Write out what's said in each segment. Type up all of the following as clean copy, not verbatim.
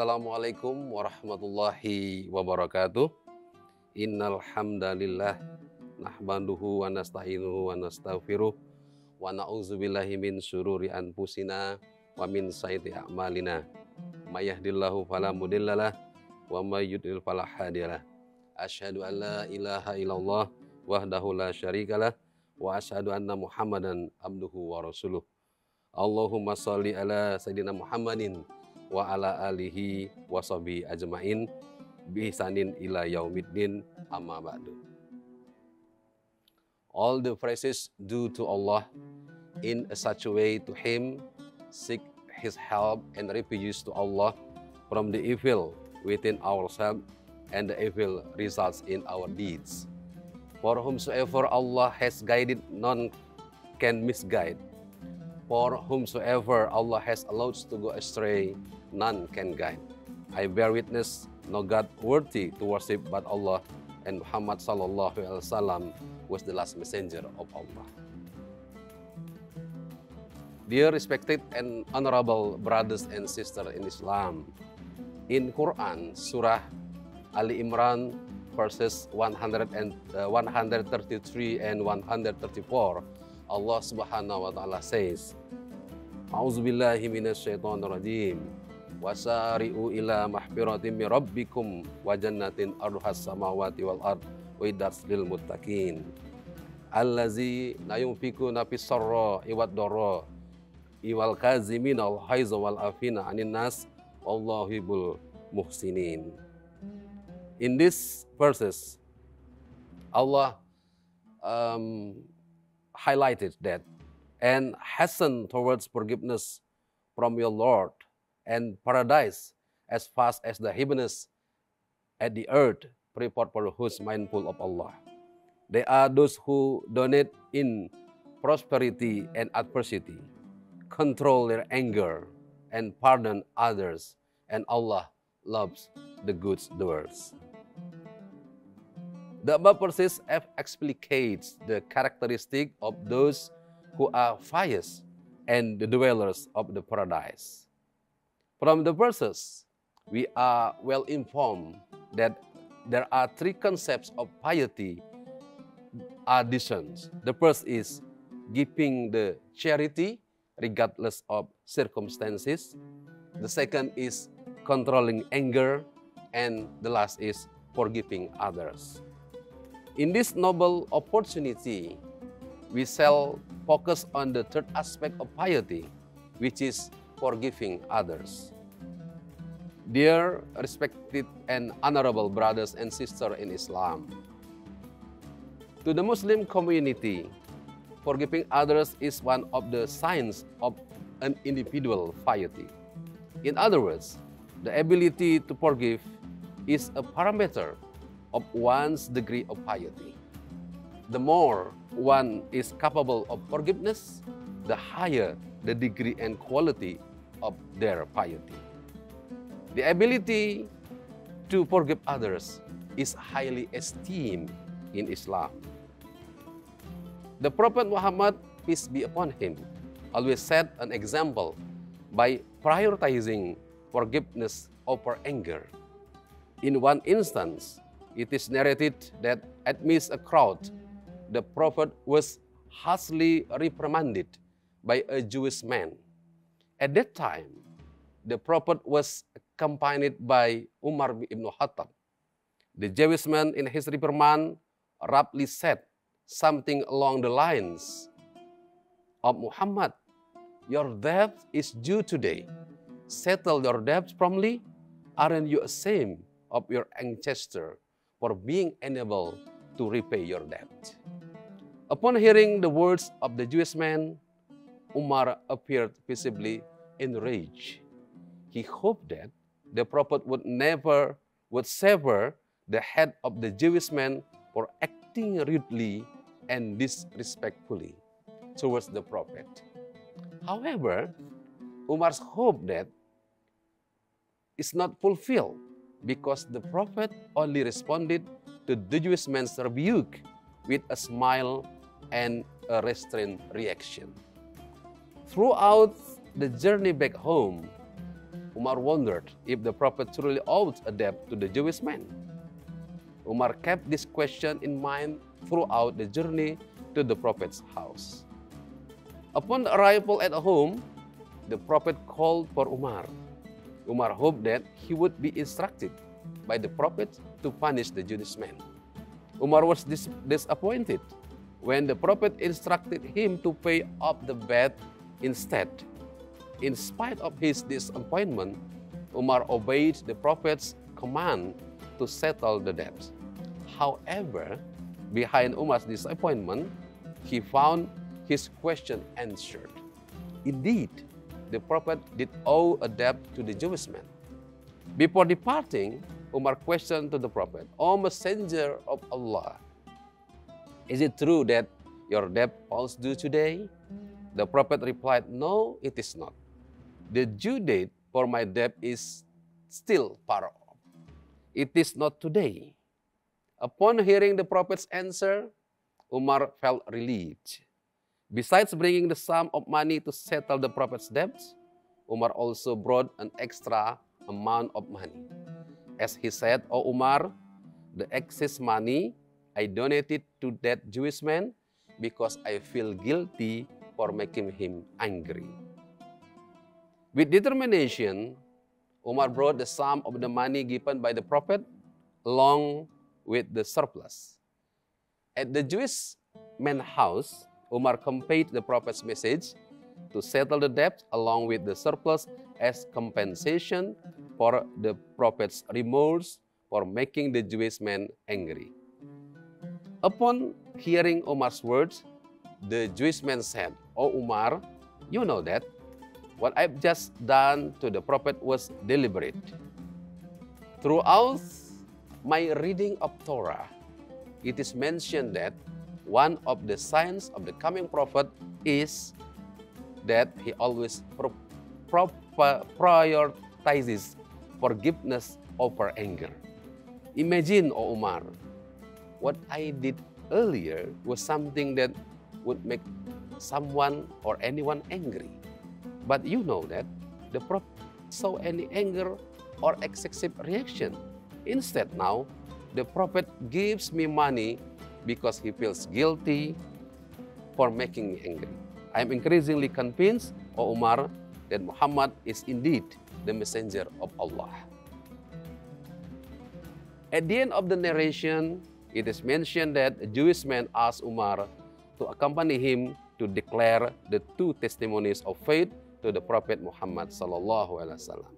Assalamualaikum warahmatullahi wabarakatuh. Innal hamdalillah nahmaduhu wa nasta'inuhu wa nastaghfiruh wa na'udzubillahi min syururi anfusina wa min sayyiati a'malina. May yahdihillahu fala mudhillalah wa may yudlil fala hadiyalah. Asyhadu an la ilaha illallah wahdahu la syarikalah wa asyhadu anna Muhammadan abduhu wa rasuluh. Allahumma sholli ala sayyidina Muhammadin wa ala alihi wa sahbihi ajmain bi ihsanin ila yaumiddin, amma ba'du. All the praises due to Allah, in such a way to Him, seek His help and refuge to Allah from the evil within ourselves and the evil results in our deeds. For whomsoever Allah has guided, none can misguide. For whomsoever Allah has allowed to go astray, none can guide. I bear witness, no God worthy to worship but Allah, and Muhammad sallallahu alaihi wasallam was the last messenger of Allah. Dear respected and honorable brothers and sisters in Islam, in Quran, Surah Ali Imran, verses 133 and 134, Allah Subhanahu wa Ta'ala says, A'udzubillahi minasyaitonir rajim. Wasari'u ila mahfiratin min rabbikum wa jannatin arduhas samawati wal ard uiddat lil muttaqin allazi la yunfiquna fis sarra wad dharra wal kazimina al haiza wal afina anin nas wallahu yuhibbul muhsinin. In these verses, Allah highlighted that and hasten towards forgiveness from your Lord and paradise as fast as the heavens at the earth, prepared for who's mindful of Allah. They are those who donate in prosperity and adversity, control their anger, and pardon others, and Allah loves the good doers. The above verses explicates the characteristic of those who are pious and the dwellers of the paradise. From the verses, we are well informed that there are three concepts of piety additions. The first is giving the charity regardless of circumstances. The second is controlling anger. And the last is forgiving others. In this noble opportunity, we shall focus on the third aspect of piety, which is forgiving others. Dear respected and honorable brothers and sisters in Islam, to the Muslim community, forgiving others is one of the signs of an individual piety. In other words, the ability to forgive is a parameter of one's degree of piety. The more one is capable of forgiveness, the higher the degree and quality of their piety. The ability to forgive others is highly esteemed in Islam. The Prophet Muhammad, peace be upon him, always set an example by prioritizing forgiveness over anger. In one instance, it is narrated that amidst a crowd, the Prophet was harshly reprimanded by a Jewish man. At that time, the Prophet was accompanied by Umar ibn Khattab. The Jewish man in his reprimand roughly said something along the lines of, Muhammad, your debt is due today. Settle your debts promptly. Aren't you ashamed of your ancestor for being unable to repay your debt? Upon hearing the words of the Jewish man, Umar appeared visibly enraged. He hoped that the Prophet would sever the head of the Jewish man for acting rudely and disrespectfully towards the Prophet. However, Umar's hope that is not fulfilled because the Prophet only responded to the Jewish man's rebuke with a smile and a restrained reaction. Throughout the journey back home, Umar wondered if the Prophet truly owed a debt to the Jewish man. Umar kept this question in mind throughout the journey to the Prophet's house. Upon arrival at home, the Prophet called for Umar. Umar hoped that he would be instructed by the Prophet to punish the Jewish man. Umar was disappointed when the Prophet instructed him to pay off the debt instead. In spite of his disappointment, Umar obeyed the Prophet's command to settle the debt. However, behind Umar's disappointment, he found his question answered. Indeed, the Prophet did owe a debt to the Jewish man. Before departing, Umar questioned to the Prophet, "O Messenger of Allah, is it true that your debt falls due today?" The Prophet replied, "No, it is not. The due date for my debt is still far off. It is not today." Upon hearing the Prophet's answer, Umar felt relieved. Besides bringing the sum of money to settle the Prophet's debts, Umar also brought an extra amount of money. As he said, "O Umar, the excess money I donated to that Jewish man because I feel guilty for making him angry." With determination, Umar brought the sum of the money given by the Prophet along with the surplus. At the Jewish man's house, Umar conveyed the Prophet's message to settle the debt along with the surplus as compensation for the Prophet's remorse for making the Jewish man angry. Upon hearing Umar's words, the Jewish man said, "O Umar, you know that what I've just done to the Prophet was deliberate. Throughout my reading of Torah, it is mentioned that one of the signs of the coming Prophet is that he always prioritizes forgiveness over anger." Imagine, O Umar, what I did earlier was something that would make someone or anyone angry. But you know that the Prophet saw any anger or excessive reaction. Instead now, the Prophet gives me money because he feels guilty for making me angry. I am increasingly convinced, O Umar, that Muhammad is indeed the messenger of Allah. At the end of the narration, it is mentioned that a Jewish man asked Umar to accompany him to declare the two testimonies of faith to the Prophet Muhammad sallallahu alaihi wasallam.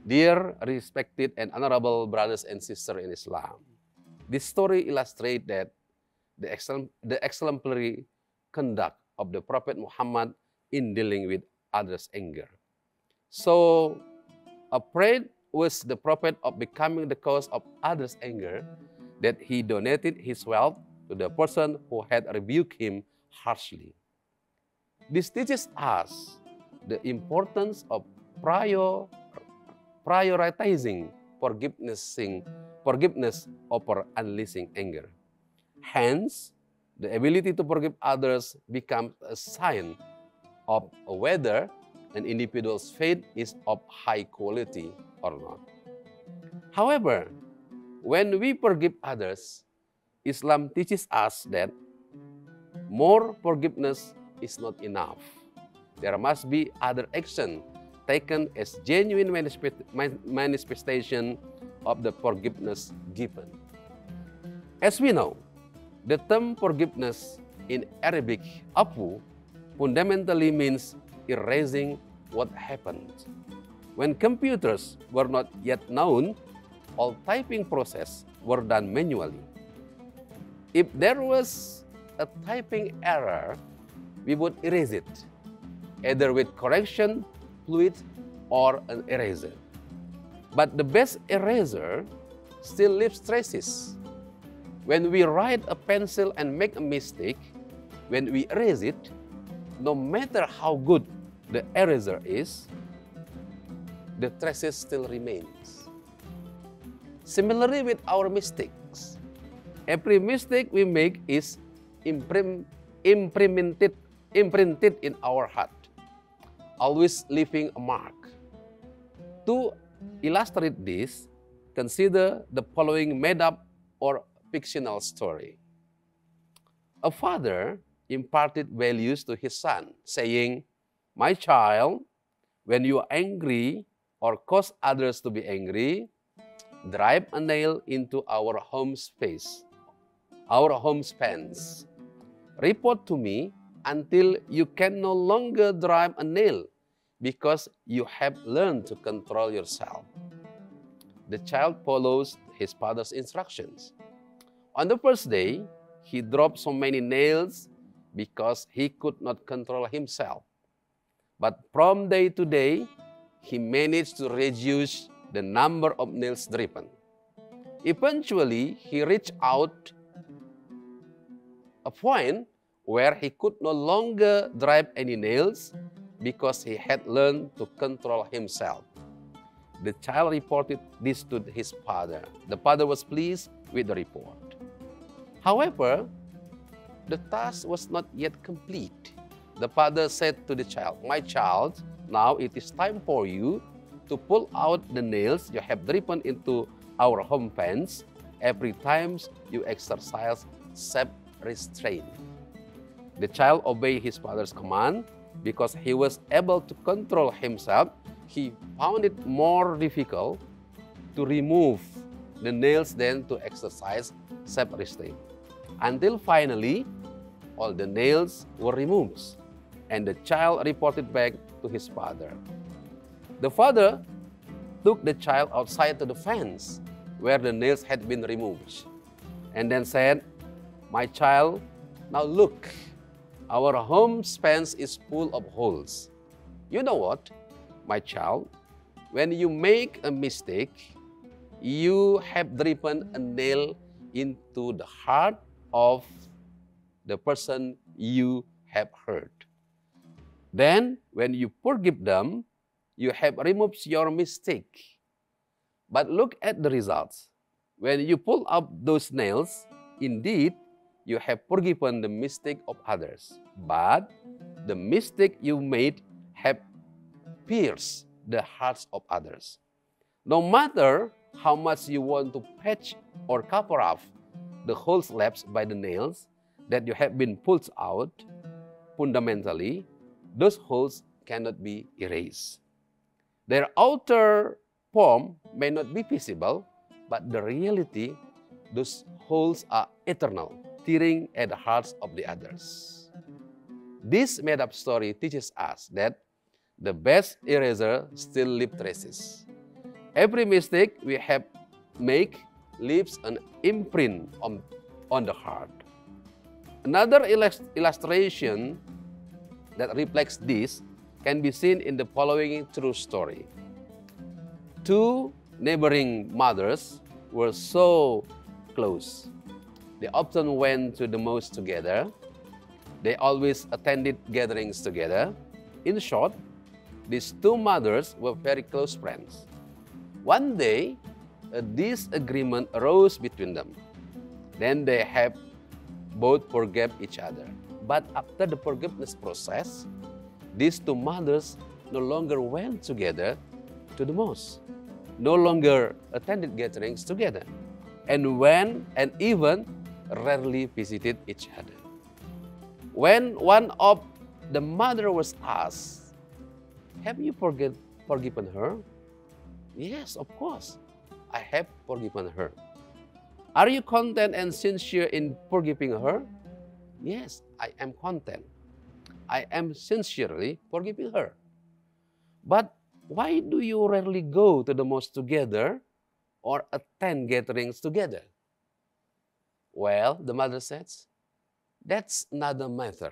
Dear respected and honorable brothers and sisters in Islam, this story illustrates that the exemplary conduct of the Prophet Muhammad in dealing with others' anger. So, afraid was the Prophet of becoming the cause of others' anger, that he donated his wealth to the person who had rebuked him harshly. This teaches us the importance of prioritizing forgiveness over unleashing anger. Hence, the ability to forgive others becomes a sign of whether an individual's faith is of high quality or not. However, when we forgive others, Islam teaches us that more forgiveness is not enough. There must be other action taken as genuine manifestation of the forgiveness given. As we know, the term forgiveness in Arabic, afu, fundamentally means erasing what happened. When computers were not yet known, all typing process were done manually. If there was a typing error, we would erase it, either with correction fluid or an eraser. But the best eraser still leaves traces. When we write a pencil and make a mistake, when we erase it, no matter how good the eraser is, the traces still remains. Similarly with our mistakes, every mistake we make is imprinted in our heart, always leaving a mark. To illustrate this, consider the following made-up or fictional story. A father imparted values to his son, saying, "My child, when you are angry or cause others to be angry, drive a nail into our home space, our home fence. Report to me until you can no longer drive a nail because you have learned to control yourself." The child follows his father's instructions. On the first day, he dropped so many nails because he could not control himself. But from day to day, he managed to reduce the number of nails driven. Eventually, he reached out a point where he could no longer drive any nails because he had learned to control himself. The child reported this to his father. The father was pleased with the report. However, the task was not yet complete. The father said to the child, "My child, now it is time for you to pull out the nails you have driven into our home fence every time you exercise self-restraint." The child obeyed his father's command. Because he was able to control himself, he found it more difficult to remove the nails than to exercise self-restraint. Until finally, all the nails were removed, and the child reported back to his father. The father took the child outside to the fence where the nails had been removed, and then said, "My child, now look, our home fence is full of holes. You know what, my child? When you make a mistake, you have driven a nail into the heart of the person you have hurt. Then, when you forgive them, you have removed your mistake. But look at the results. When you pull up those nails, indeed, you have forgiven the mistake of others, but the mistake you made have pierced the hearts of others. No matter how much you want to patch or cover up the holes left by the nails that you have been pulled out, fundamentally, those holes cannot be erased. Their outer form may not be visible, but the reality, those holes are eternal, tearing at the hearts of the others. This made-up story teaches us that the best eraser still leaves traces. Every mistake we have made leaves an imprint on the heart. Another illustration that reflects this can be seen in the following true story. Two neighboring mothers were so close. They often went to the mosque together. They always attended gatherings together. In short, these two mothers were very close friends. One day, a disagreement arose between them. Then they have both forgave each other. But after the forgiveness process, these two mothers no longer went together to the mosque, no longer attended gatherings together, and even rarely visited each other. When one of the mother was asked, "Have you forgiven her?" "Yes, of course, I have forgiven her." "Are you content and sincere in forgiving her?" "Yes, I am content. I am sincerely forgiving her." "But why do you rarely go to the mosque together or attend gatherings together?" "Well," the mother says, "that's another matter."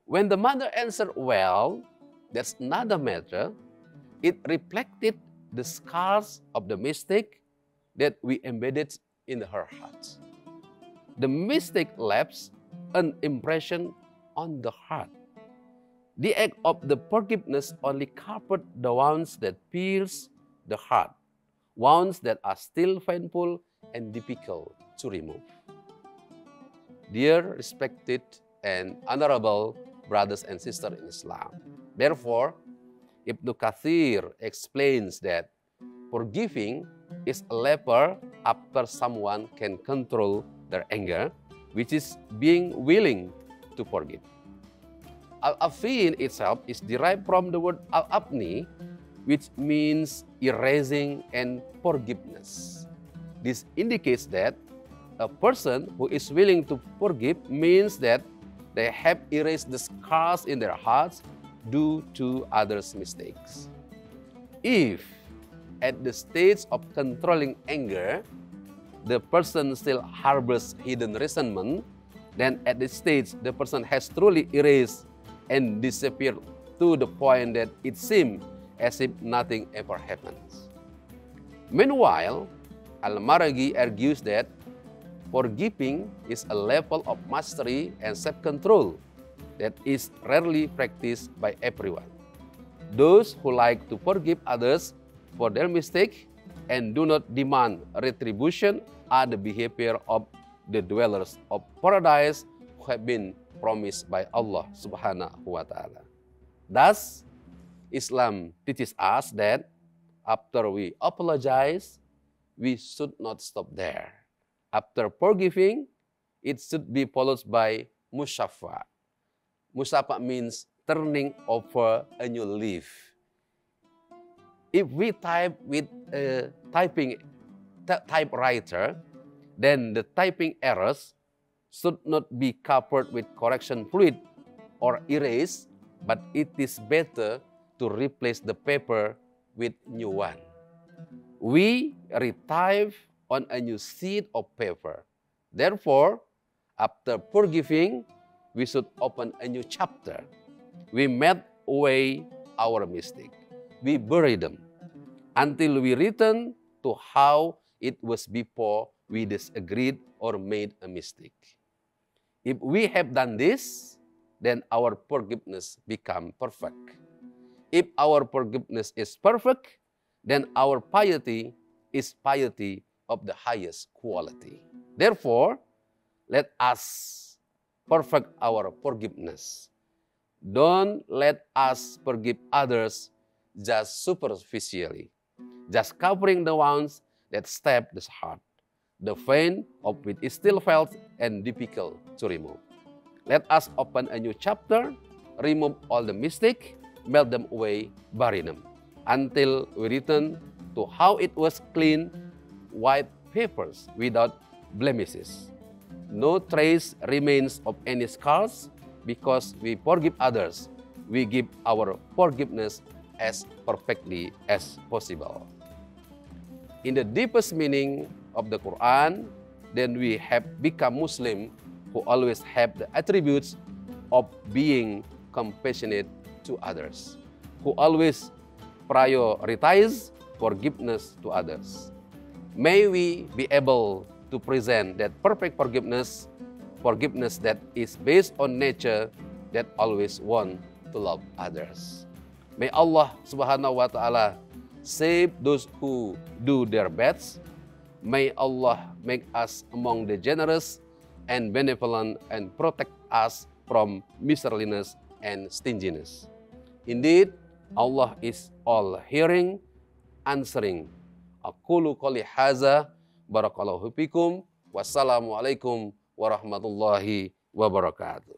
When the mother answered, "Well, that's another matter," it reflected the scars of the mistake that we embedded in her heart. The mistake left an impression on the heart. The act of the forgiveness only covered the wounds that pierce the heart, wounds that are still painful and difficult to remove. Dear respected and honorable brothers and sisters in Islam, therefore, Ibn Kathir explains that forgiving is a level after someone can control their anger, which is being willing to forgive. Al-afi in itself is derived from the word al-abni, which means erasing and forgiveness. This indicates that a person who is willing to forgive means that they have erased the scars in their hearts due to others' mistakes. If at the stage of controlling anger, the person still harbors hidden resentment, then at this stage, the person has truly erased and disappeared to the point that it seems as if nothing ever happens. Meanwhile, Al-Maraghi argues that forgiving is a level of mastery and self-control that is rarely practiced by everyone. Those who like to forgive others for their mistake and do not demand retribution are the behavior of the dwellers of paradise who have been promised by Allah subhanahu wa ta'ala. Thus, Islam teaches us that after we apologize, we should not stop there. After forgiving, it should be followed by musyafa. Musyafa means turning over a new leaf. If we type with a typewriter, then the typing errors should not be covered with correction fluid or erased, but it is better to replace the paper with new one. We retype on a new sheet of paper. Therefore, after forgiving, we should open a new chapter. We melt away our mistake. We bury them until we return to how it was before we disagreed or made a mistake. If we have done this, then our forgiveness becomes perfect. If our forgiveness is perfect, then our piety is piety of the highest quality. Therefore, let us perfect our forgiveness. Don't let us forgive others just superficially, just covering the wounds that stab the heart. The pain of which is still felt and difficult to remove. Let us open a new chapter, remove all the mistake, melt them away, bury them, until we return to how it was clean, white papers without blemishes. No trace remains of any scars because we forgive others. We give our forgiveness as perfectly as possible. In the deepest meaning of the Quran, then we have become Muslim who always have the attributes of being compassionate to others, who always prioritize forgiveness to others. May we be able to present that perfect forgiveness that is based on nature that always want to love others. May Allah subhanahu wa ta'ala save those who do their best. May Allah make us among the generous and benevolent and protect us from miserliness and stinginess. Indeed, Allah is all hearing, answering. Aqulu qouli hadza, barakallahu fikum, wassalamualaikum warahmatullahi wabarakatuh.